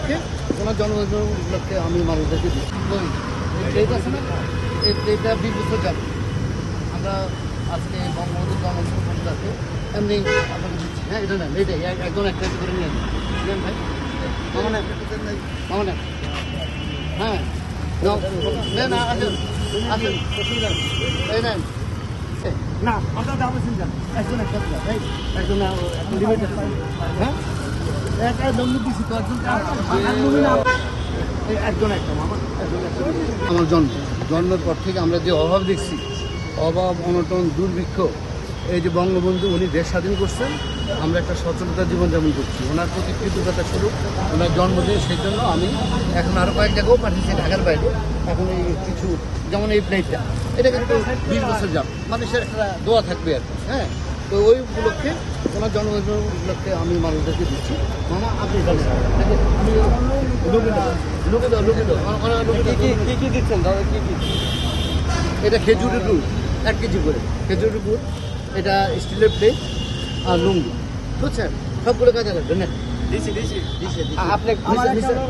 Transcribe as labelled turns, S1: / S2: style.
S1: উপলক্ষে ওনার জন্মদিন উপলক্ষে আমি মানুষদেরকে দিচ্ছি। এই ডেট আছে না, এই ডেটটা 20 বছর যাবে। আমরা আজকে বঙ্গবন্ধুর জন্মদিন উপলক্ষে এমনি আপনাকে দিচ্ছি। হ্যাঁ, এটা নেন, এইটাই একজন একটা করে নিয়ে নেন ভাই। মামা নেন, মামা নেন। হ্যাঁ, নেন, আসেন আসেন, এই নেন। না, আপনার দাম আছে একজন একটা ভাই, একজন লিমিটেড। হ্যাঁ, একজন দিচ্ছি তো, একজন একটা মামা, একজন একটা। আমার জন্মের পর থেকে আমরা যে অভাব দেখছি, অভাব, অনটন, দুর্ভিক্ষ, এই যে বঙ্গবন্ধু উনি দেশ স্বাধীন করছেন, আমরা একটা সচেতনতা জীবনযাপন করছি। ওনার প্রতি কৃতজ্ঞতা স্বরূপ ওনার জন্মদিন, সেই জন্য আমি এখন আরও কয়েক জায়গাও পাঠিয়েছি ঢাকার বাইরে। এখন এই কিছু যেমন এই প্লেটটা, এটা কিন্তু 20 বছর যাবে, মানুষের একটা দোয়া থাকবে আর কি। হ্যাঁ, তো ওই উপলক্ষে ওনার জন্মদিন উপলক্ষে আমি মানুষদেরকে দিচ্ছি। মামা আপনি জানেন, আমি
S2: কি দিচ্ছেন দাদা? কি
S1: এটা খেজুরের গুড় 1 কেজি করে, খেজুরের গুড়, এটা স্টিলের প্লেট আর লুঙ্গি, বুঝছেন? সবগুলো কাজে লাগবে না।
S2: দিছি
S1: দিছে
S2: আপনি